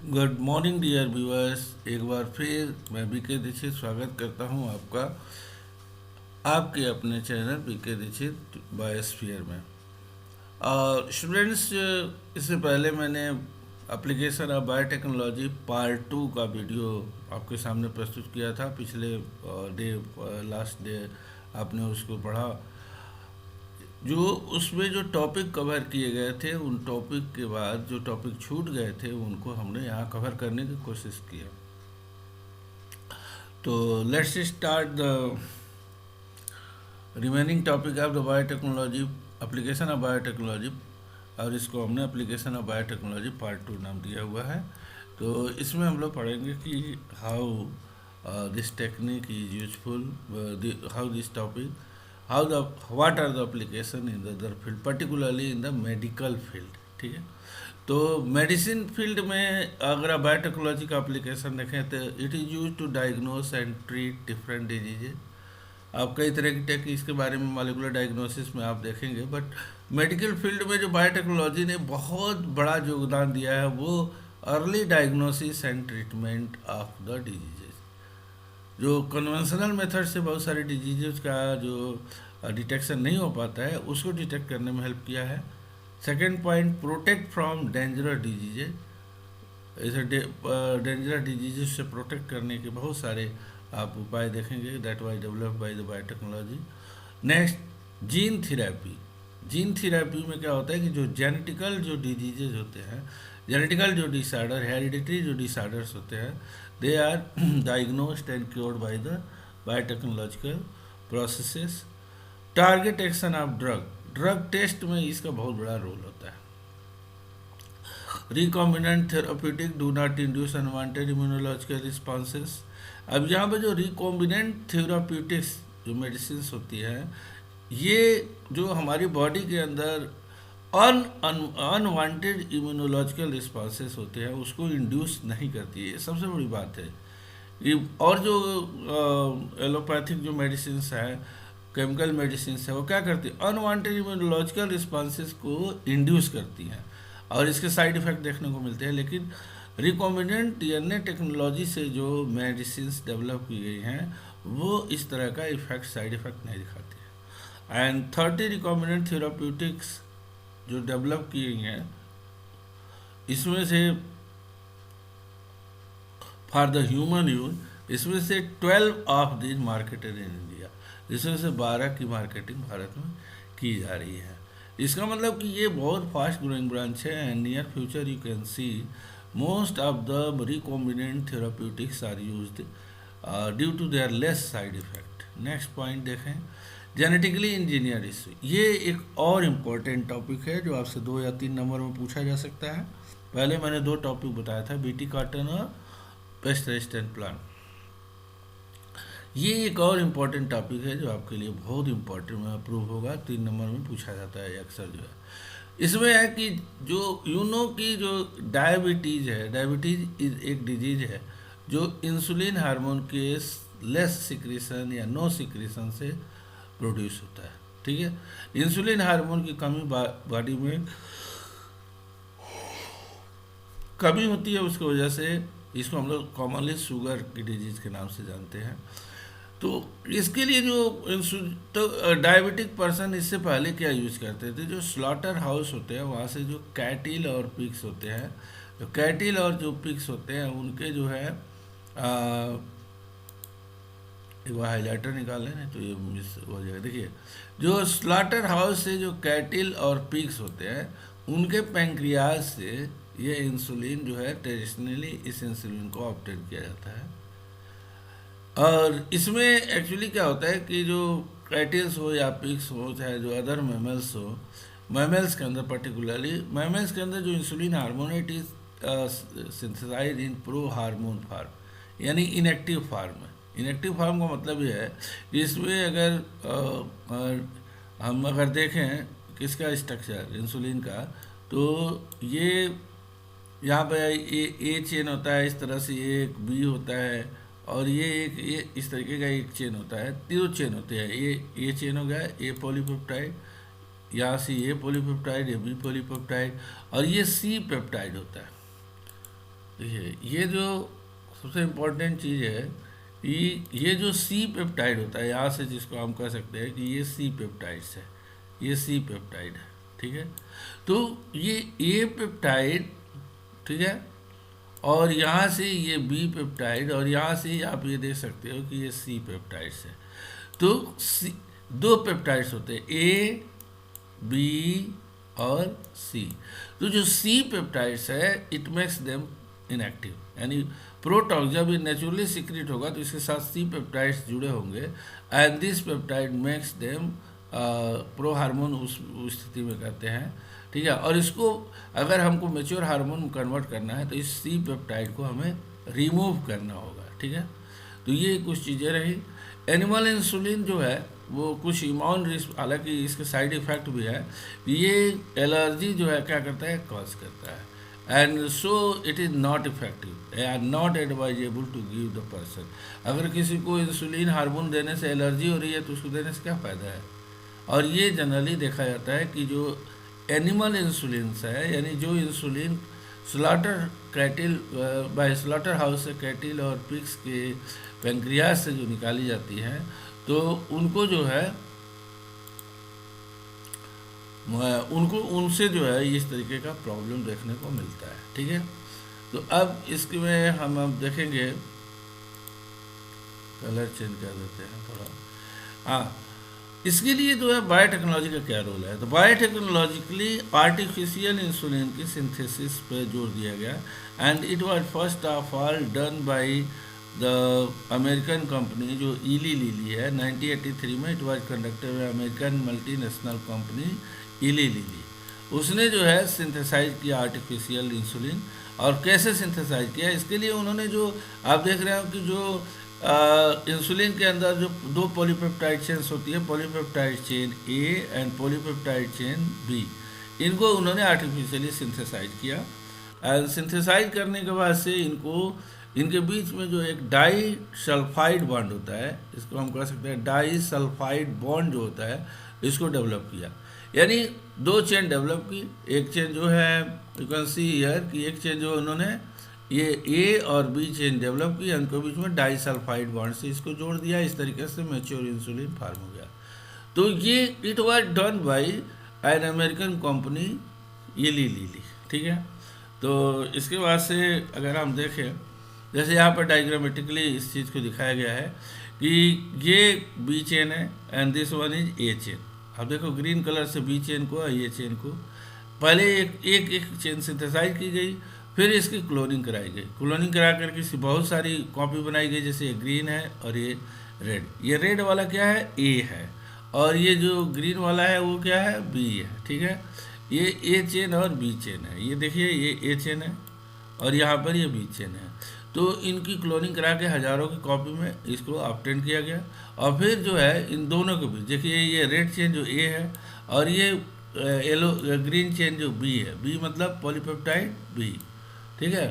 Good morning dear viewers. एक बार फिर मैं बीके दीक्षित स्वागत करता हूं आपका आपके अपने चैनल बीके दीक्षित बायोस्फीयर में। स्टूडेंट्स, इससे पहले मैंने एप्लीकेशन ऑफ बायोटेक्नोलॉजी पार्ट 2 का वीडियो आपके सामने प्रस्तुत किया था। पिछले डे लास्ट डे आपने उसको पढ़ा। जो उसमें जो टॉपिक कवर किए गए थे, उन टॉपिक के बाद जो टॉपिक छूट गए थे उनको हमने यहाँ कवर करने की कोशिश किया। तो let's start the remaining topic of the biotechnology, application of biotechnology, और इसको हमने एप्लीकेशन ऑफ बायोटेक्नोलॉजी पार्ट 2 नाम दिया हुआ है। तो इसमें हम लोग पढ़ेंगे कि how this technique is useful, how this topic, how the what are the application in the other field, particularly in the medical field. ठीक है। तो मेडिसिन फील्ड में अगर आप बायोटेक्नोलॉजी का एप्लीकेशन देखें तो it is use to diagnose and treat different diseases. आप कई तरह की टेक्निक्स के बारे में मॉलिक्यूलर डायग्नोसिस में आप देखेंगे, बट मेडिकल फील्ड में जो बायोटेक्नोलॉजी ने बहुत बड़ा योगदान दिया है वो early diagnosis and treatment of the diseases. जो कन्वेंशनल मेथड से बहुत सारे डिजीजेज का जो डिटेक्शन नहीं हो पाता है उसको डिटेक्ट करने में हेल्प किया है। Second point, protect from dangerous diseases. ऐसे डेंजरस डिजीजेज से प्रोटेक्ट करने के बहुत सारे आप उपाय देखेंगे, that was developed by the biotechnology. Next, gene therapy. Gene therapy में क्या होता है कि जो जेनेटिकल जो डिजीजेज होते हैं, जेनेटिकल जो डिसऑर्डर, हेरिडिटरी जो डिसऑर्डर्स होते हैं, they are diagnosed and cured by the biotechnological processes. Target action of drug, drug test में इसका बहुत बड़ा रोल होता है। Recombinant therapeutic do not induce unwanted immunological responses. अब यहाँ पे जो रिकॉम्बिनेंट थेराप्यूटिक्स जो मेडिसिन होती है, ये जो हमारी बॉडी के अंदर अनवांटेड इम्यूनोलॉजिकल रिस्पॉन्सेस होते हैं उसको इंड्यूस नहीं करती है। ये सबसे बड़ी बात है। और जो एलोपैथिक जो मेडिसिन है, केमिकल मेडिसिन है, वो क्या करती है, अनवांटेड इम्यूनोलॉजिकल रिस्पॉन्सेस को इंड्यूस करती हैं और इसके साइड इफ़ेक्ट देखने को मिलते हैं। लेकिन रिकॉम्बिनेंट डीएनए टेक्नोलॉजी से जो मेडिसिन डेवलप की गई हैं वो इस तरह का इफेक्ट, साइड इफेक्ट नहीं दिखाती है। एंड 30 रिकॉम्बिनेंट थेराप्यूटिक्स जो डेवलप की गई हैं, इसमें से फॉर द ह्यूमन यूज, इसमें से 12 of this marketed in India, इसमें से 12 की मार्केटिंग भारत में की जा रही है। इसका मतलब कि ये बहुत फास्ट ग्रोइंग ब्रांच है and near future you can see most of the recombinant therapeutics are used due to their less side effect. Next point देखें, जेनेटिकली इंजीनियर इशू। ये एक और इम्पोर्टेंट टॉपिक है जो आपसे 2 या 3 नंबर में पूछा जा सकता है। पहले मैंने 2 टॉपिक बताया था, बीटी कॉटन और पेस्ट रेजिस्टेंट प्लांट। ये एक और इम्पॉर्टेंट टॉपिक है जो आपके लिए बहुत इम्पोर्टेंट में अप्रूव होगा, 3 नंबर में पूछा जाता है अक्सर जो है। इसमें है कि जो यूनो की जो डायबिटीज़ है, डायबिटीज़ एक डिजीज है जो इंसुलिन हार्मोन के लेस सिक्रीशन या नो सिक्रीशन से प्रोड्यूस होता है। ठीक है। इंसुलिन हार्मोन की कमी बॉडी में कमी होती है, उसकी वजह से इसको हम लोग कॉमनली शुगर की डिजीज़ के नाम से जानते हैं। तो इसके लिए जो डायबिटिक पर्सन इससे पहले क्या यूज करते थे, जो स्लॉटर हाउस होते हैं वहाँ से जो कैटिल और पिग्स होते हैं, जो कैटिल और जो पिग्स होते हैं उनके जो है एक बार हाईलाइटर निकाल लें नहीं तो ये मिस हो जाएगा। देखिए, जो स्लॉटर हाउस से जो कैटिल और पिग्स होते हैं उनके पैंक्रियाज से ये इंसुलिन जो है ट्रेडिशनली इस इंसुलिन को ऑब्टेन किया जाता है। और इसमें एक्चुअली क्या होता है कि जो कैटल्स हो या पिग्स हो, चाहे जो अदर मैमल्स हो, मैमल्स के अंदर पर्टिकुलरली मैमल्स के अंदर जो insulin hormone it is synthesise in pro hormone form, यानी इनएक्टिव फार्म है। इनएक्टिव फार्म का मतलब ये है कि इसमें अगर हम अगर देखें किसका स्ट्रक्चर इंसुलिन का, तो ये यहाँ पे ए चेन होता है, इस तरह से ये एक बी होता है और ये इस तरीके का एक चेन होता है, 3 चेन होते हैं। ये चेन हो गया ए पॉलीपेप्टाइड, यहाँ से ए पॉलीपेप्टाइड, ये बी पॉलीपेप्टाइड और ये सी पेप्टाइड होता है। देखिए ये जो सबसे इम्पोर्टेंट चीज़ है कि ये जो सी पेप्टाइड होता है, यहाँ से जिसको हम कह सकते हैं कि ये सी पेप्टाइड्स है, ये सी पेप्टाइड है, ठीक है। तो ये ए पेप्टाइड, ठीक है, और यहाँ से ये बी पेप्टाइड, और यहाँ से आप ये देख सकते हो कि ये सी पेप्टाइड्स है। तो सी, दो पेप्टाइड्स होते हैं, ए बी और सी। तो जो सी पेप्टाइड्स है इट मेक्स देम इनएक्टिव, यानी प्रोटॉक्स जब ये नेचुरली सीक्रेट होगा तो इसके साथ सी पेप्टाइड्स जुड़े होंगे and this peptide makes them pro hormone, उस स्थिति में कहते हैं, ठीक है। और इसको अगर हमको मेच्योर हार्मोन में कन्वर्ट करना है तो इस सी पेप्टाइड को हमें रिमूव करना होगा, ठीक है। तो ये कुछ चीज़ें रही। एनिमल इंसुलिन जो है वो कुछ इम्यून रिस्क, हालांकि इसके साइड इफ़ेक्ट भी है, ये एलर्जी जो है क्या करता है, कॉज करता है, and so it is not effective, they are not advisable to give the person. अगर किसी को इंसुलिन हार्मोन देने से एलर्जी हो रही है तो उसको देने से क्या फ़ायदा है। और ये जनरली देखा जाता है कि जो एनिमल इंसुलिन है, यानी जो insulin slaughter cattle by slaughter house से कैटिल और पिग्स के पेंक्रियास से जो निकाली जाती है, तो उनको जो है उनको उनसे जो है इस तरीके का प्रॉब्लम देखने को मिलता है, ठीक है। तो अब इसके में हम अब देखेंगे, कलर चेंज कर देते हैं थोड़ा। हाँ, इसके लिए जो है बायोटेक्नोलॉजी का क्या रोल है। तो बायोटेक्नोलॉजिकली आर्टिफिशियल इंसुलिन की सिंथेसिस पे जोर दिया गया and it was first of all done by the American company जो इली लिली है 1983 में। It was conducted by American multinational company इली लिली। उसने जो है सिंथेसाइज किया आर्टिफिशियल इंसुलिन। और कैसे सिंथेसाइज किया, इसके लिए उन्होंने जो आप देख रहे हो कि जो इंसुलिन के अंदर जो दो पॉलीपेप्टाइड चेन्स होती है, polypeptide chain A and polypeptide chain B, इनको उन्होंने आर्टिफिशियली सिंथेसाइज किया। एंड सिंथेसाइज करने के बाद से इनके बीच में जो एक डाई सल्फाइड बॉन्ड होता है, इसको हम कह सकते हैं डाई सल्फाइड बॉन्ड जो होता है, इसको डेवलप किया। यानी दो चेन डेवलप की, एक चेन जो है यू कैन सी हियर कि एक चेन जो उन्होंने ये ए और बी चेन डेवलप की, उनके बीच में डाई सल्फाइड बॉन्ड से इसको जोड़ दिया। इस तरीके से मैच्योर इंसुलिन फार्म हो गया। तो ये it was done by an American company इली लिली, ठीक है। तो इसके बाद से अगर हम देखें, जैसे यहाँ पर डायग्रामेटिकली इस चीज़ को दिखाया गया है कि ये बी चेन है and this one is a chain. अब देखो ग्रीन कलर से बी चेन को और ए चेन को पहले एक चेन सिंथेसाइज की गई, फिर इसकी क्लोनिंग कराई गई। क्लोनिंग करा करके इसकी बहुत सारी कॉपी बनाई गई, जैसे ये ग्रीन है और ये रेड। ये रेड वाला क्या है, ए है, और ये जो ग्रीन वाला है वो क्या है, बी है, ठीक है। ये ए चेन और बी चेन है। ये देखिए ये ए चेन है और यहाँ पर ये बी चेन है। तो इनकी क्लोनिंग करा के हज़ारों की कॉपी में इसको ऑब्टेन किया गया। और फिर जो है इन दोनों के बीच देखिए ये रेड चेन जो ए है और ये येलो ग्रीन चेन जो बी है, बी मतलब पॉलीपेप्टाइड बी, ठीक है।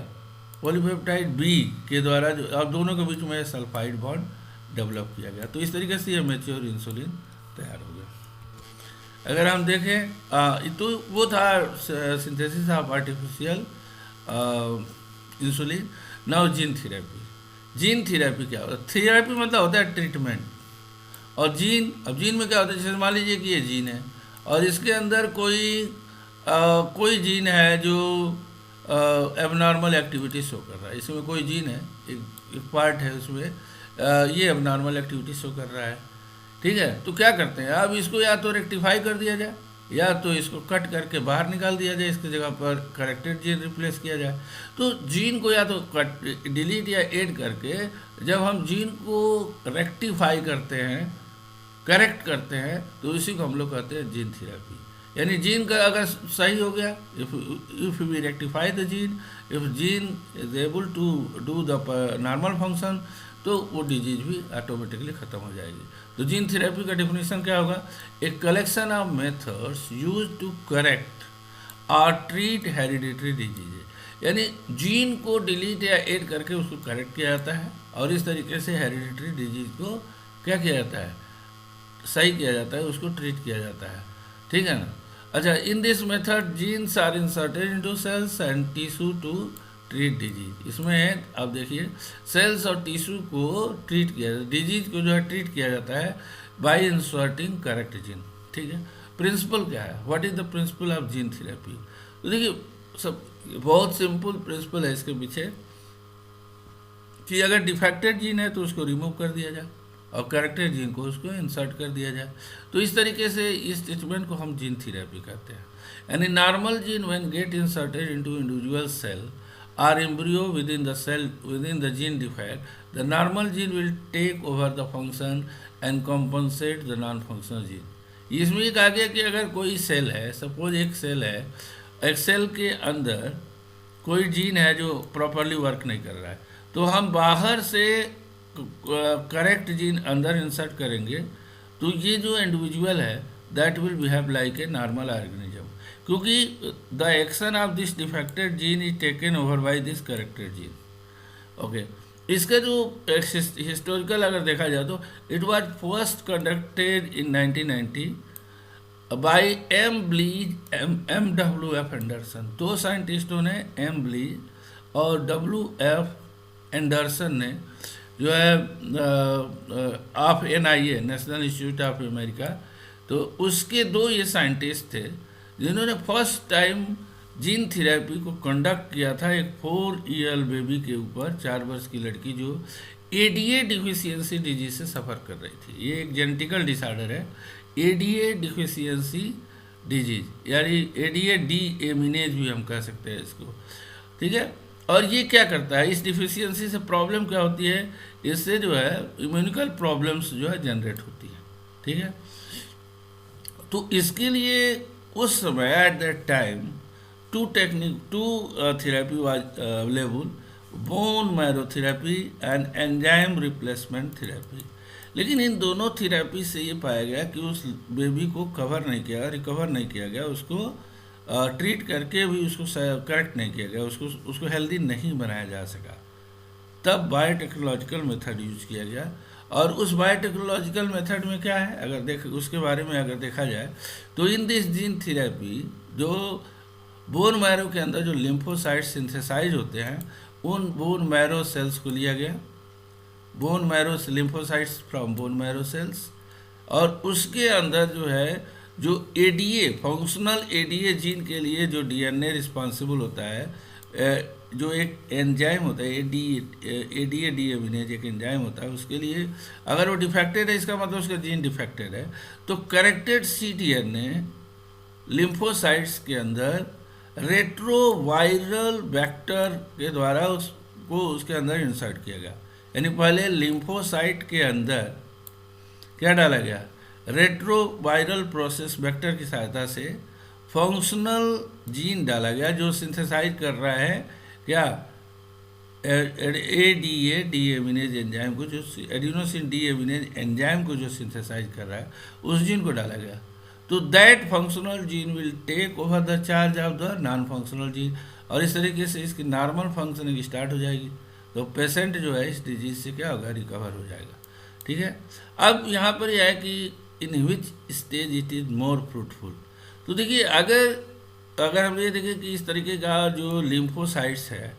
पॉलीपेप्टाइड बी के द्वारा जो अब दोनों के बीच में सल्फाइड बॉन्ड डेवलप किया गया। तो इस तरीके से ये मैच्योर इंसुलिन तैयार हो गया। अगर हम देखें तो वो था synthesis of artificial insulin. Now gene therapy. Gene therapy क्या होता है, थेरेपी मतलब होता है ट्रीटमेंट। और जीन, अब जीन में क्या होता है, जैसे मान लीजिए कि ये जीन है और इसके अंदर कोई जीन है जो एबनॉर्मल एक्टिविटी शो कर रहा है। इसमें कोई जीन है, एक पार्ट है उसमें ये एबनॉर्मल एक्टिविटी शो कर रहा है, ठीक है। तो क्या करते हैं, अब इसको या तो रेक्टिफाई कर दिया जाए या तो इसको कट करके बाहर निकाल दिया जाए, इसकी जगह पर करेक्टेड जीन रिप्लेस किया जाए। तो जीन को या तो कट डिलीट या ऐड करके जब हम जीन को रेक्टिफाई करते हैं, करेक्ट करते हैं, तो इसी को हम लोग कहते हैं जीन थेरेपी। यानी जीन का अगर सही हो गया, if we rectify the gene, if gene is able to do the normal function, तो वो डिजीज भी ऑटोमेटिकली ख़त्म हो जाएगी। तो जीन थेरेपी का डेफिनेशन क्या होगा, a collection of methods use to correct और ट्रीट हेरिडिटरी डिजीज। यानी जीन को डिलीट या ऐड करके उसको करेक्ट किया जाता है और इस तरीके से हेरिडिटरी डिजीज को क्या किया जाता है, सही किया जाता है, उसको ट्रीट किया जाता है, ठीक है ना। अच्छा, in this method genes are inserted into cells and tissue to treat disease. इसमें आप देखिए सेल्स और टिश्यू को ट्रीट किया जाता है, डिजीज को जो है ट्रीट किया जाता है बाय इंसर्टिंग करेक्ट जीन। ठीक है, प्रिंसिपल क्या है, what is the principle of gene therapy? तो देखिए सब बहुत सिंपल प्रिंसिपल है इसके पीछे कि अगर डिफेक्टेड जीन है तो उसको रिमूव कर दिया जाए और करेक्टेड जीन को उसको इंसर्ट कर दिया जाए। तो इस तरीके से इस ट्रीटमेंट को हम जीन थेरेपी कहते हैं। यानी normal gene when get inserted into individual cell or embryo within the cell within the gene defect, the normal gene will take over the function and compensate the non-functional gene. इसमें ये कहा गया कि अगर कोई सेल है, suppose एक cell है, एक सेल के अंदर कोई जीन है जो प्रॉपरली वर्क नहीं कर रहा है, तो हम बाहर से करेक्ट जीन अंदर इंसर्ट करेंगे तो ये जो इंडिविजुअल है that will behave like a normal organism, क्योंकि the action of this defected gene is taken over by this corrected gene. Okay, इसका जो हिस्टोरिकल अगर देखा जाए तो it was first conducted in 1990 by M Blaese M W F Anderson. दो साइंटिस्टों ने, एम ब्लीज और डब्ल्यू एफ एंडरसन ने, जो है of NIA national institute of America, तो उसके दो ये साइंटिस्ट थे जिन्होंने फर्स्ट टाइम जीन थेरेपी को कंडक्ट किया था एक 4 ईयर बेबी के ऊपर, 4 वर्ष की लड़की जो ADA डिफिशियंसी डिजीज से सफ़र कर रही थी। ये एक जेनेटिकल डिसऑर्डर है, ADA डिफिशियंसी डिजीज, यानी ADA डीएमिनेज भी हम कह सकते हैं इसको। ठीक है, और ये क्या करता है, इस डिफिशियंसी से प्रॉब्लम क्या होती है, इससे जो है इम्यूनिकल प्रॉब्लम्स जो है जनरेट होती है। ठीक है, तो इसके लिए उस समय at that time two therapy was available, bone marrow therapy and enzyme replacement therapy. लेकिन इन दोनों थेरेपी से ये पाया गया कि उस बेबी को कवर नहीं किया, रिकवर नहीं किया गया, उसको ट्रीट करके भी उसको करेक्ट नहीं किया गया, उसको हेल्दी नहीं बनाया जा सका। तब बायोटेक्नोलॉजिकल मेथड यूज किया गया, और उस बायोटेक्नोलॉजिकल मेथड में क्या है, अगर उसके बारे में अगर देखा जाए तो इन दिस जीन थेरेपी जो बोन मैरो के अंदर जो लिम्फोसाइट्स सिंथेसाइज होते हैं, उन बोन मैरो सेल्स को लिया गया, bone marrow lymphocytes from bone marrow cells, और उसके अंदर जो है जो ADA फंक्शनल ADA जीन के लिए जो DNA रिस्पॉन्सिबल होता है, जो एक एंजाइम होता है ADA डीएमिनेज एक एंजाइम होता है, उसके लिए अगर वो डिफेक्टेड है इसका मतलब उसका जीन डिफेक्टेड है, तो करेक्टेड cTNA लिम्फोसाइट्स के अंदर रेट्रोवायरल वेक्टर के द्वारा उसको उसके अंदर इंसर्ट किया गया। यानी पहले लिम्फोसाइट के अंदर क्या डाला गया, रेट्रोवायरल प्रोसेस वेक्टर की सहायता से फंक्शनल जीन डाला गया जो सिंथेसाइज कर रहा है क्या, ADA डीएमिनेज एंजाइम को, जो एडिनोसिन डीएमिनेज एंजाइम को जो सिंथेसाइज कर रहा है उस जीन को डाला गया। तो that functional gene will take over the charge of the non functional gene, और इस तरीके से इसकी नॉर्मल फंक्शनिंग स्टार्ट हो जाएगी, तो पेशेंट जो है इस डिजीज से क्या होगा, रिकवर हो जाएगा। ठीक है, अब यहाँ पर यह है कि in which stage it is more fruitful. तो देखिए अगर हम ये देखें कि इस तरीके का जो लिम्फोसाइट्स है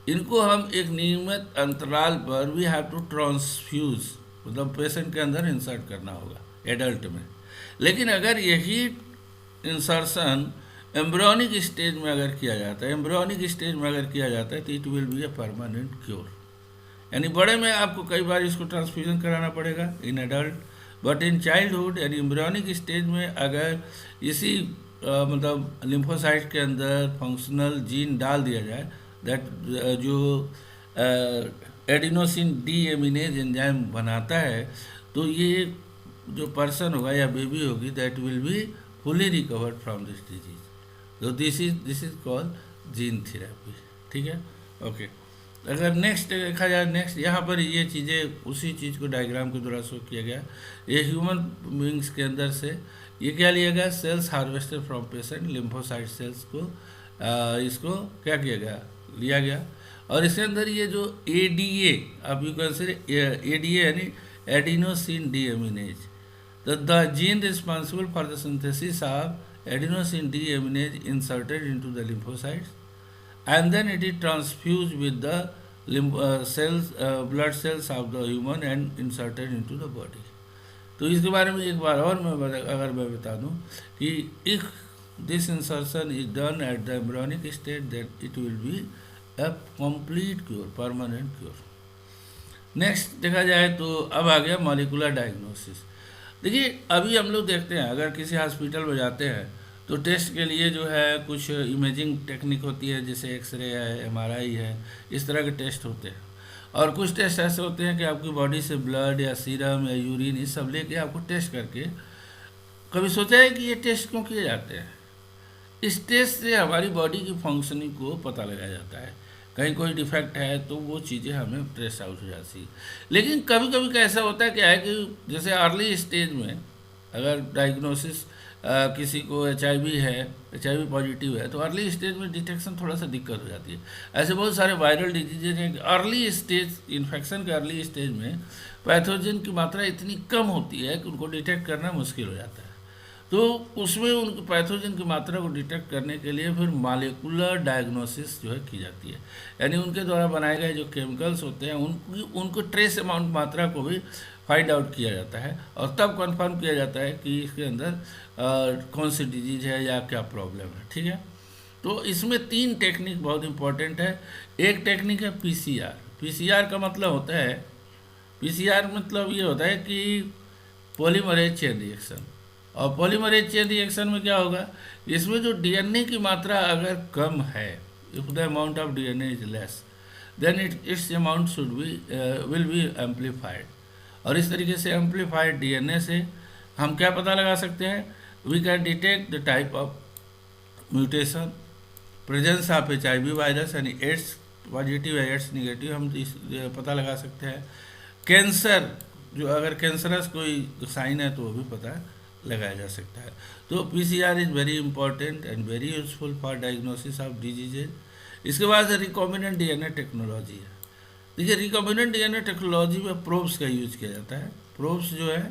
इनको हम एक नियमित अंतराल पर वी हैव टू ट्रांसफ्यूज, मतलब पेशेंट के अंदर इंसर्ट करना होगा एडल्ट में। लेकिन अगर यही इंसर्शन एम्ब्रियोनिक स्टेज में अगर किया जाता है, तो it will B a permanent cure. यानी बड़े में आपको कई बार इसको ट्रांसफ्यूजन कराना पड़ेगा in adult, but in childhood यानी एम्ब्रियोनिक स्टेज में अगर इसी मतलब लिम्फोसाइट के अंदर फंक्शनल जीन डाल दिया जाए, दैट जो एडिनोसिन डीएमिनेज एंजाइम बनाता है, तो ये जो पर्सन होगा या बेबी होगी that will be fully recovered from this disease. तो this is called gene therapy. ठीक है, ओके। अगर नेक्स्ट देखा जाए, नेक्स्ट यहाँ पर ये चीज़ें उसी चीज़ को डायग्राम के द्वारा शो किया गया। ये ह्यूमन बींग्स के अंदर से ये क्या लिया गया, cells harvested from patient lymphocyte cells को इसको क्या किया गया, लिया गया, और इसके अंदर ये जो ADA आप यू कैन से ADA यानी adenosine deaminase, the gene responsible for the synthesis of adenosine deaminase inserted into the lymphocytes and then it is transfused with the cells, blood cells of the human and inserted into the body. तो इसके बारे में एक बार और अगर मैं बता दूं कि if this insertion is done at the embryonic state, then it will be a complete cure, permanent cure. Next देखा जाए तो अब आ गया मॉलिकुलर डायग्नोसिस। देखिए अभी हम लोग देखते हैं अगर किसी हॉस्पिटल में जाते हैं तो टेस्ट के लिए जो है कुछ इमेजिंग टेक्निक होती है, जैसे एक्सरे है, एमआरआई है, इस तरह के टेस्ट होते हैं। और कुछ टेस्ट ऐसे होते हैं कि आपकी बॉडी से ब्लड या सीरम या यूरिन ये सब लेके आपको टेस्ट करके, कभी सोचा है कि ये टेस्ट क्यों किए जाते हैं? इस टेस्ट से हमारी बॉडी की फंक्शनिंग को पता लगाया जाता है, कहीं कोई डिफेक्ट है तो वो चीज़ें हमें ट्रेस आउट हो जाती है। लेकिन कभी कभी कैसा होता है क्या है कि जैसे अर्ली स्टेज में अगर डायग्नोसिस किसी को HIV है, HIV पॉजिटिव है, तो अर्ली स्टेज में डिटेक्शन थोड़ा सा दिक्कत हो जाती है। ऐसे बहुत सारे वायरल डिजीजेज हैं कि अर्ली स्टेज, इन्फेक्शन के अर्ली स्टेज में पैथोजन की मात्रा इतनी कम होती है कि उनको डिटेक्ट करना मुश्किल हो जाता है। तो उसमें उनकी पैथोजन की मात्रा को डिटेक्ट करने के लिए फिर मॉलिक्यूलर डायग्नोसिस जो है की जाती है, यानी उनके द्वारा बनाए गए जो केमिकल्स होते हैं उनको ट्रेस अमाउंट मात्रा को भी फाइंड आउट किया जाता है और तब कंफर्म किया जाता है कि इसके अंदर कौन सी डिजीज है या क्या प्रॉब्लम है। ठीक है, तो इसमें 3 टेक्निक बहुत इंपॉर्टेंट है। एक टेक्निक है PCR। PCR का मतलब होता है, PCR मतलब ये होता है कि पॉलीमरेज चेन रिएक्शन। और पॉलीमरेज चेन रिएक्शन में क्या होगा, इसमें जो DNA की मात्रा अगर कम है, if the amount of DNA is less, then its amount should be will be amplified. और इस तरीके से एम्पलीफाइड DNA से हम क्या पता लगा सकते हैं, we can detect the type of mutation, presence of HIV virus यानी एड्स पॉजिटिव या एड्स निगेटिव हम पता लगा सकते हैं। कैंसर, जो अगर कैंसरस कोई साइन है तो वो भी पता लगाया जा सकता है। तो PCR is very important and very useful for diagnosis of diseases. इसके बाद रिकॉम्बिनेंट DNA टेक्नोलॉजी है। देखिए रिकॉम्बिनेंट DNA टेक्नोलॉजी में प्रोब्स का यूज किया जाता है। प्रोब्स जो है,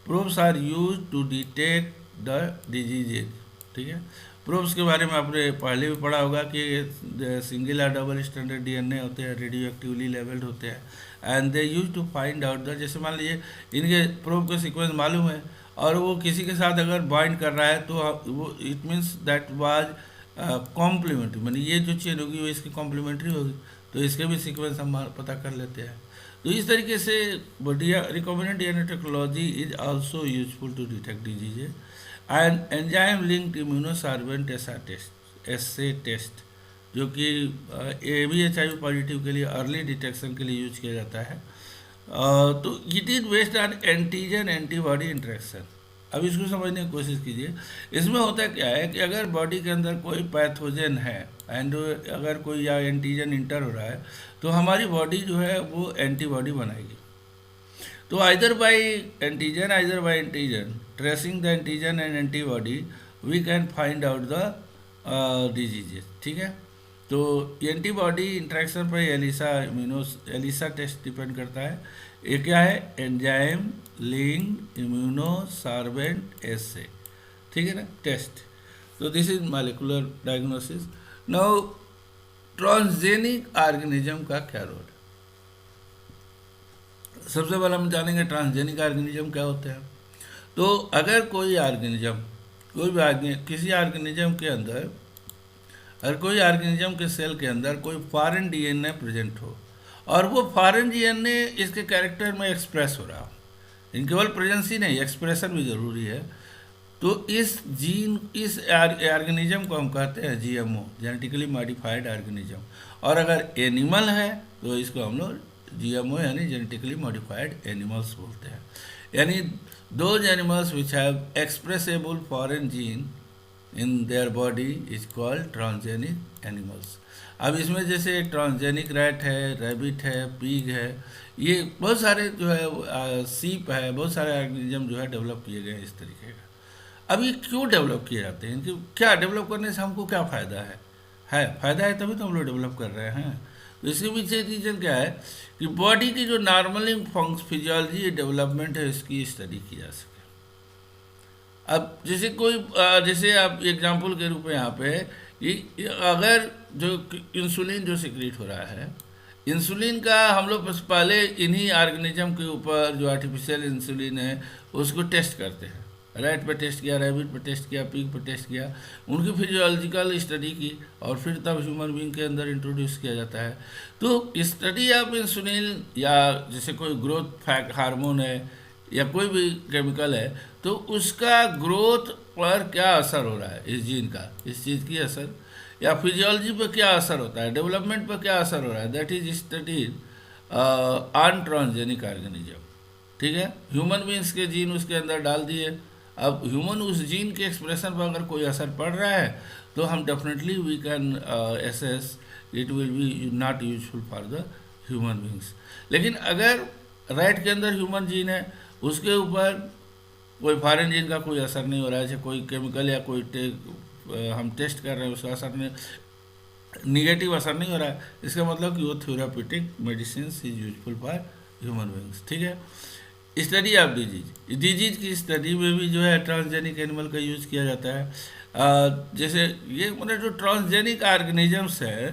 probes are use to detect the diseases. ठीक है, प्रोब्स के बारे में आपने पहले भी पढ़ा होगा कि सिंगल या डबल स्टैंडर्ड DNA होते हैं, रेडियो एक्टिवली लेवल्ड होते हैं, and they use to find out the, जैसे मान लीजिए इनके प्रोब का सीक्वेंस मालूम है और वो किसी के साथ अगर बाइंड कर रहा है तो वो it means that was complementary, मानी ये जो चेन होगी वो इसकी कॉम्प्लीमेंट्री होगी, तो इसके भी सीक्वेंस हम पता कर लेते हैं। तो इस तरीके से recombinant DNA technology is also useful to detect diseases. And enzyme linked immunosorbent assay test, जो कि HIV पॉजिटिव के लिए अर्ली डिटेक्शन के लिए यूज किया जाता है। तो it is based on antigen antibody interaction. अब इसको समझने की कोशिश कीजिए। इसमें होता क्या है कि अगर बॉडी के अंदर कोई पैथोजन है एंड अगर कोई या एंटीजन इंटर हो रहा है तो हमारी बॉडी जो है वो एंटीबॉडी बनाएगी। तो either by antigen tracing the antigen and antibody we can find out the diseases. ठीक है, तो एंटीबॉडी इंट्रैक्शन पर एलिसा टेस्ट डिपेंड करता है। ये क्या है, एंजाइम लिंक्ड इम्यूनोसार्वेंट एस्से। ठीक है ना, टेस्ट। तो this is molecular diagnosis. Now transgenic organism का क्या रोल है? सबसे पहले हम जानेंगे ट्रांसजेनिक ऑर्गेनिज्म क्या होते हैं। तो अगर कोई ऑर्गेनिज्म, किसी ऑर्गेनिज्म के अंदर, अगर कोई ऑर्गेनिज्म के सेल के अंदर कोई फॉरेन DNA प्रेजेंट हो और वो फॉरेन DNA इसके कैरेक्टर में एक्सप्रेस हो रहा हो, इन केवल प्रेजेंस ही नहीं, एक्सप्रेशन भी ज़रूरी है, तो इस ऑर्गेनिज्म को हम कहते हैं GMO, जेनेटिकली मॉडिफाइड ऑर्गेनिज्म। और अगर एनिमल है तो इसको हम लोग GMO यानी जेनेटिकली मॉडिफाइड एनिमल्स बोलते हैं। यानी those animals which have expressible foreign gene in their body is called transgenic animals. अब इसमें जैसे ट्रांसजेनिक रैट है, रैबिट है, पिग है, ये बहुत सारे जो है, सीप है, बहुत सारे ऑर्गेनिज्म जो है डेवलप किए गए हैं इस तरीके का। अब ये क्यों डेवलप किए जाते हैं, इनकी क्या डेवलप करने से हमको क्या फ़ायदा है? फ़ायदा है तभी तो हम लोग डेवलप कर रहे हैं। तो इसके पीछे रीज़न क्या है कि बॉडी की जो नॉर्मली फिजियोलॉजी डेवलपमेंट है इसकी स्टडी की जा सके। अब जैसे आप एग्जांपल के रूप में यहाँ पे कि अगर जो इंसुलिन जो सिक्रीट हो रहा है, इंसुलिन का हम लोग पहले इन्हीं ऑर्गेनिज्म के ऊपर जो आर्टिफिशियल इंसुलिन है उसको टेस्ट करते हैं। रैट पे टेस्ट किया, रैबिट पे टेस्ट किया, पिग पे टेस्ट किया, उनकी फिजियोलॉजिकल स्टडी की और फिर तब ह्यूमन बीइंग के अंदर इंट्रोड्यूस किया जाता है। तो स्टडी ऑफ इंसुलिन या जैसे कोई ग्रोथ फैक्ट हार्मोन है या कोई भी केमिकल है, तो उसका ग्रोथ पर क्या असर हो रहा है, इस जीन का, इस चीज़ की असर, या फिजियोलॉजी पर क्या असर होता है, डेवलपमेंट पर क्या असर हो रहा है, that is studied on transgenic organism. ठीक है, ह्यूमन बींग्स के जीन उसके अंदर डाल दिए। अब ह्यूमन उस जीन के एक्सप्रेशन पर अगर कोई असर पड़ रहा है तो हम definitely we can assess it will be not useful for the human beings. लेकिन अगर रैट के अंदर ह्यूमन जीन है, उसके ऊपर कोई फॉरेन जीन का कोई असर नहीं हो रहा है, जैसे कोई केमिकल या कोई हम टेस्ट कर रहे हैं उसका असर नहीं, निगेटिव असर नहीं हो रहा है, इसका मतलब कि वो therapeutic medicine is useful for human beings. ठीक है, स्टडी ऑफ डिजीज की स्टडी में भी जो है ट्रांसजेनिक एनिमल का यूज़ किया जाता है। जैसे ये मतलब जो ट्रांसजेनिक ऑर्गेनिजम्स है,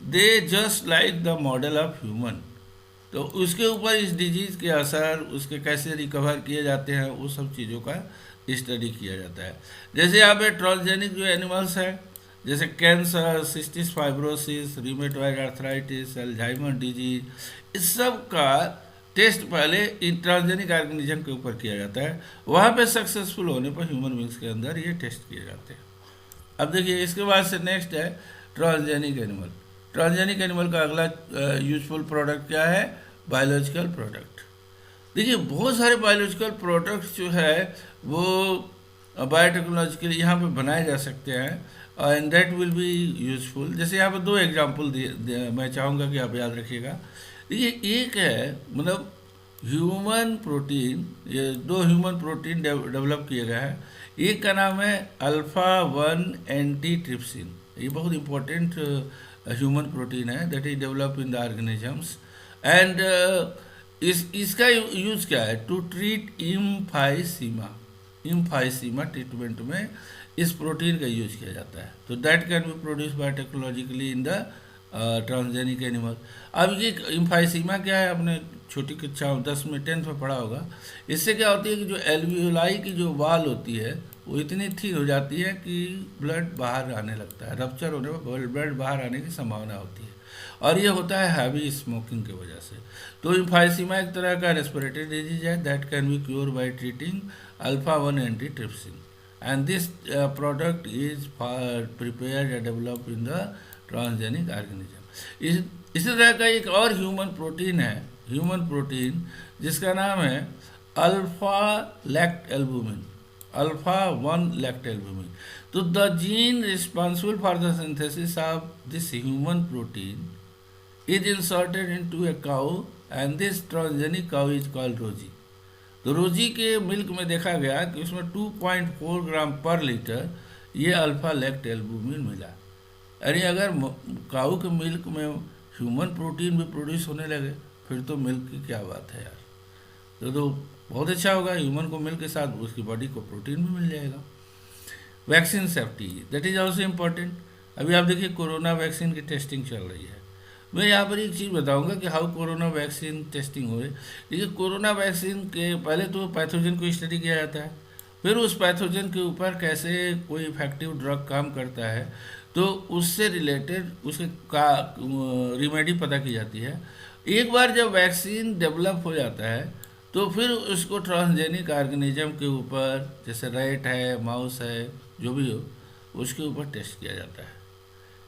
they just like the model of human, तो उसके ऊपर इस डिजीज़ के असर, उसके कैसे रिकवर किए जाते हैं, वो सब चीज़ों का स्टडी किया जाता है। जैसे यहाँ पे ट्रांसजेनिक जो एनिमल्स हैं, जैसे cancer, cystic fibrosis, rheumatoid arthritis, Alzheimer disease, इस सब का टेस्ट पहले इन ट्रांसजेनिक ऑर्गेनिज्म के ऊपर किया जाता है। वहाँ पे सक्सेसफुल होने पर ह्यूमन बींग्स के अंदर ये टेस्ट किए जाते हैं। अब देखिए इसके बाद से नेक्स्ट है ट्रांसजेनिक एनिमल। ट्रांसजेनिक एनिमल का अगला यूजफुल प्रोडक्ट क्या है, बायोलॉजिकल प्रोडक्ट। देखिए बहुत सारे बायोलॉजिकल प्रोडक्ट्स जो है वो बायोटेक्नोलॉजिकल यहाँ पे बनाए जा सकते हैं and that will be useful. जैसे यहाँ पे दो एग्जांपल मैं चाहूँगा कि आप याद रखिएगा। देखिए एक है मतलब ह्यूमन प्रोटीन, ये दो ह्यूमन प्रोटीन डेवलप किए गए हैं। एक का नाम है अल्फा-1 एंटीट्रिप्सिन, ये बहुत इंपॉर्टेंट ह्यूमन प्रोटीन है that is develop in the organisms and इसका यूज़ क्या है, to treat emphysema. Emphysema treatment में इस प्रोटीन का यूज किया जाता है। तो that can be produce biotechnologically in the transgenic animal. अब ये इम्फाइसीमा क्या है, आपने छोटी कक्षा 10 में 10th में पढ़ा होगा। इससे क्या होती है कि जो एल्वियोलाई की जो वाल होती है वो इतनी थिन हो जाती है कि ब्लड बाहर आने लगता है, रप्चर होने पर ब्लड बाहर आने की संभावना होती है, और ये होता है हैवी स्मोकिंग की वजह से। तो इम्फाइसीमा एक तरह का रेस्पिरेटरी डिजीज है that can be cure by treating अल्फा-1 antitrypsin and this product is prepared and developed in the transgenic organism. इसी तरह का एक और ह्यूमन प्रोटीन है, ह्यूमन प्रोटीन जिसका नाम है अल्फा लैक्ट एल्बुमिन, अल्फा-1 लैक्ट एल्बुमिन। तो the gene responsible for the synthesis of this human protein is inserted into a cow and this transgenic cow is called रोजी। तो रोजी के मिल्क में देखा गया कि उसमें 2.4 ग्राम पर लीटर ये अल्फा लैक्ट एल्बुमिन मिला। अरे अगर काऊ के मिल्क में ह्यूमन प्रोटीन भी प्रोड्यूस होने लगे फिर तो मिल्क की क्या बात है यार। तो बहुत अच्छा होगा, ह्यूमन को मिल्क के साथ उसकी बॉडी को प्रोटीन भी मिल जाएगा। Vaccine safety that is also important. अभी आप देखिए कोरोना वैक्सीन की टेस्टिंग चल रही है। मैं यहाँ पर एक चीज़ बताऊंगा कि हाउ कोरोना वैक्सीन टेस्टिंग हो रही है। देखिए कोरोना वैक्सीन के पहले तो पैथोजन को स्टडी किया जाता है, फिर उस पैथोजन के ऊपर कैसे कोई इफेक्टिव ड्रग काम करता है तो उससे रिलेटेड उसके का रिमेडी पता की जाती है। एक बार जब वैक्सीन डेवलप हो जाता है तो फिर उसको ट्रांसजेनिक ऑर्गेनिज्म के ऊपर, जैसे रैट है, माउस है, जो भी हो, उसके ऊपर टेस्ट किया जाता है।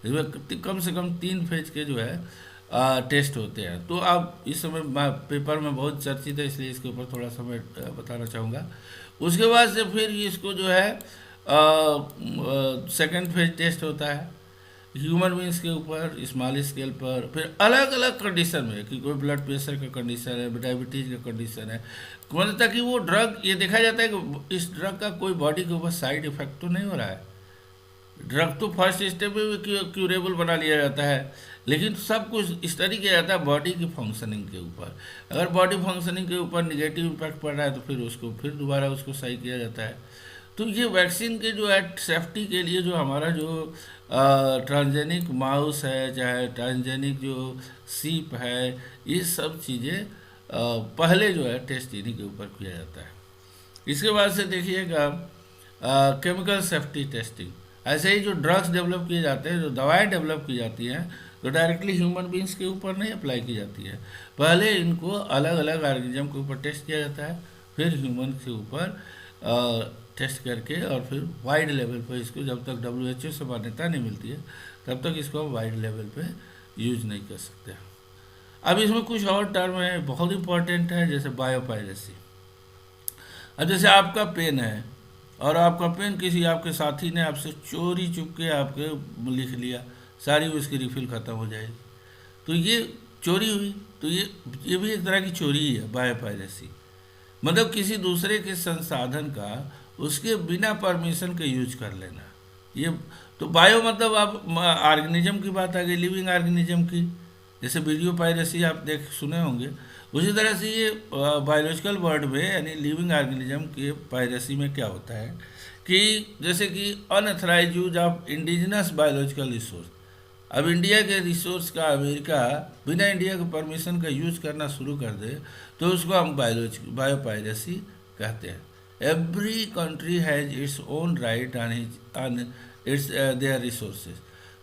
इसमें कम से कम 3 फेज के जो है टेस्ट होते हैं। तो आप इस समय पेपर में बहुत चर्चित है इसलिए इसके ऊपर थोड़ा सा मैं बताना चाहूँगा। उसके बाद से फिर इसको जो है सेकेंड फेज टेस्ट होता है ह्यूमन बींग्स के ऊपर स्मॉल स्केल पर। फिर अलग अलग कंडीशन में कि कोई ब्लड प्रेशर का कंडीशन है, डायबिटीज़ का कंडीशन है, मतलब ताकि वो ड्रग ये देखा जाता है कि इस ड्रग का कोई बॉडी के ऊपर साइड इफेक्ट तो नहीं हो रहा है। ड्रग तो फर्स्ट स्टेप में भी क्यूरेबल बना लिया जाता है, लेकिन सब कुछ स्टडी किया जाता है बॉडी की फंक्शनिंग के ऊपर। अगर बॉडी फंक्शनिंग के ऊपर निगेटिव इम्पैक्ट पड़ रहा है तो फिर उसको फिर दोबारा उसको सही किया जाता है। तो ये वैक्सीन के जो है सेफ्टी के लिए जो हमारा जो ट्रांसजेनिक माउस है, चाहे ट्रांसजेनिक जो सीप है, ये सब चीज़ें पहले जो है टेस्ट इन्हीं के ऊपर किया जाता है। इसके बाद से देखिएगा केमिकल सेफ्टी टेस्टिंग। ऐसे ही जो ड्रग्स डेवलप किए जाते हैं, जो दवाएं डेवलप की जाती हैं, तो डायरेक्टली ह्यूमन बींग्स के ऊपर नहीं अप्लाई की जाती है। पहले इनको अलग अलग ऑर्गेनिज्म के ऊपर टेस्ट किया जाता है, फिर ह्यूमन के ऊपर टेस्ट करके, और फिर वाइड लेवल पर इसको, जब तक WHO से मान्यता नहीं मिलती है तब तक इसको हम वाइड लेवल पे यूज नहीं कर सकते। अब इसमें कुछ और टर्म है बहुत इंपॉर्टेंट है, जैसे बायोपायरेसी। अब जैसे आपका पेन है और आपका पेन किसी आपके साथी ने आपसे चोरी चुपके आपके लिख लिया, सारी उसकी रिफिल ख़त्म हो जाएगी, तो ये चोरी हुई। तो ये भी एक तरह की चोरी ही है, बायोपायरेसी। मतलब किसी दूसरे के संसाधन का उसके बिना परमिशन के यूज कर लेना। ये तो बायो मतलब आप ऑर्गेनिज्म की बात आ गई, लिविंग ऑर्गेनिज्म की, जैसे वीडियो पायरेसी आप सुने होंगे। उसी तरह से ये बायोलॉजिकल वर्ल्ड में, यानी लिविंग ऑर्गेनिज्म के पायरेसी में क्या होता है कि जैसे कि unauthorise use of indigenous biological resource. अब इंडिया के रिसोर्स का अमेरिका बिना इंडिया के परमिशन का यूज करना शुरू कर दे, तो उसको हम बायोपायरेसी कहते हैं। Every country has its own right on its their resources.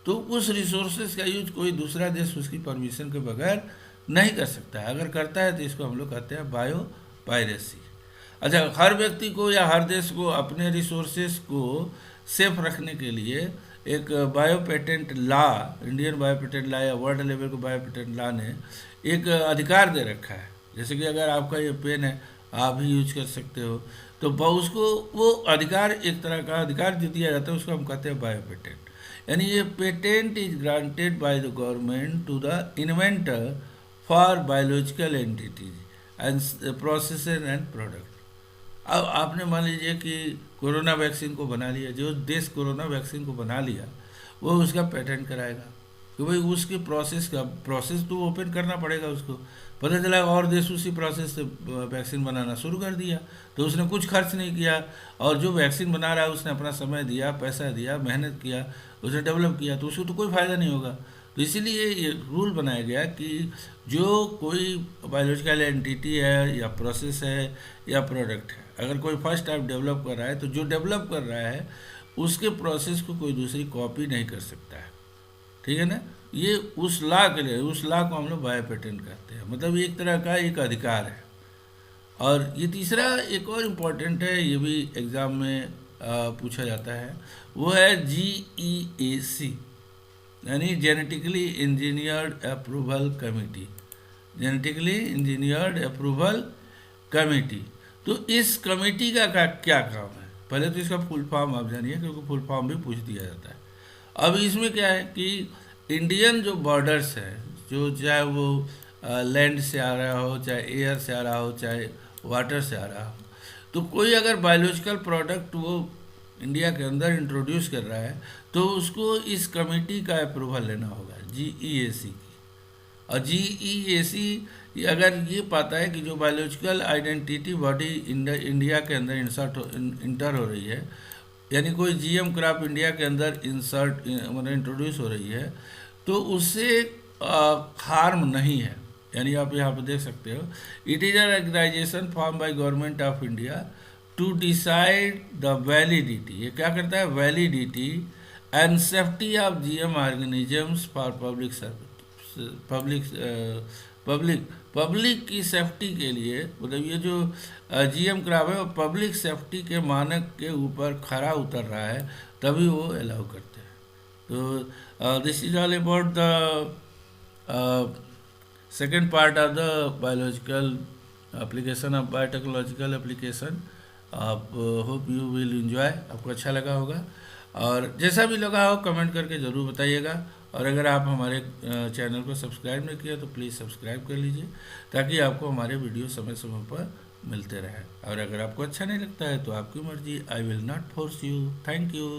तो उस रिसोर्सेज का यूज कोई दूसरा देश उसकी परमिशन के बगैर नहीं कर सकता है। अगर करता है तो इसको हम लोग कहते हैं बायोपायरेसी। अच्छा, हर व्यक्ति को या हर देश को अपने रिसोर्सेज को सेफ रखने के लिए एक bio patent law, Indian bio patent law या वर्ल्ड लेवल के बायो पेटेंट लॉ ने एक अधिकार दे रखा है। जैसे कि अगर आपका ये पेन है, आप भी यूज कर सकते हो, तो उसको वो अधिकार, एक तरह का अधिकार जो दिया जाता है, उसको हम कहते हैं बायो पेटेंट। यानी ये patent is granted by the government to the inventor for biological entities and processes and product. अब आपने मान लीजिए कि कोरोना वैक्सीन को बना लिया, जो देश कोरोना वैक्सीन को बना लिया वो उसका पेटेंट कराएगा कि भाई उसके प्रोसेस तो ओपन करना पड़ेगा उसको। पता चला और देश उसी प्रोसेस से वैक्सीन बनाना शुरू कर दिया, तो उसने कुछ खर्च नहीं किया, और जो वैक्सीन बना रहा है उसने अपना समय दिया, पैसा दिया, मेहनत किया, उसे डेवलप किया, तो उसको तो कोई फ़ायदा नहीं होगा। तो इसीलिए ये रूल बनाया गया कि जो कोई बायोलॉजिकल एंटिटी है या प्रोसेस है या प्रोडक्ट है, अगर कोई फर्स्ट टाइम डेवलप कर रहा है, तो जो डेवलप कर रहा है उसके प्रोसेस को कोई दूसरी कॉपी नहीं कर सकता है। ठीक है ना। ये उस लॉ के लिए, उस लॉ को हम लोग बायो पेटेंट कहते हैं। मतलब ये एक तरह का एक अधिकार है। और ये तीसरा एक और इम्पॉर्टेंट है, ये भी एग्ज़ाम में पूछा जाता है, वो है GEAC, यानी genetically engineered approval committee. Genetically engineered approval committee. तो इस कमेटी का क्या काम है? पहले तो इसका फुल फॉर्म आप जानिए, क्योंकि फुल फॉर्म भी पूछ दिया जाता है। अब इसमें क्या है कि इंडियन जो बॉर्डर्स है, जो चाहे वो लैंड से आ रहा हो, चाहे एयर से आ रहा हो, चाहे वाटर से आ रहा हो, तो कोई अगर बायोलॉजिकल प्रोडक्ट वो इंडिया के अंदर इंट्रोड्यूस कर रहा है, तो उसको इस कमेटी का अप्रूवल लेना होगा, GEAC की। और GEAC अगर ये पाता है कि जो बायोलॉजिकल आइडेंटिटी बॉडी इंडिया के अंदर इंटर हो रही है, यानी कोई GM क्रॉप इंडिया के अंदर मतलब इंट्रोड्यूस हो रही है, तो उससे हार्म नहीं है। यानी आप यहाँ पर देख सकते हो, it is an organisation form by government of India to decide the validity. ये क्या करता है? Validity and safety of GM organisms for public की सेफ्टी के लिए। मतलब ये जो GM क्रॉप है वो पब्लिक सेफ्टी के मानक के ऊपर खरा उतर रहा है, तभी वो अलाउ करते हैं। तो this is all about the second part of the biological application of biotechnological application. आप होप यू विल एंजॉय, आपको अच्छा लगा होगा, और जैसा भी लगा हो कमेंट करके ज़रूर बताइएगा। और अगर आप हमारे चैनल को सब्सक्राइब नहीं किया तो प्लीज़ सब्सक्राइब कर लीजिए, ताकि आपको हमारे वीडियो समय समय पर मिलते रहे। और अगर आपको अच्छा नहीं लगता है तो आपकी मर्जी, I will not force you. Thank you.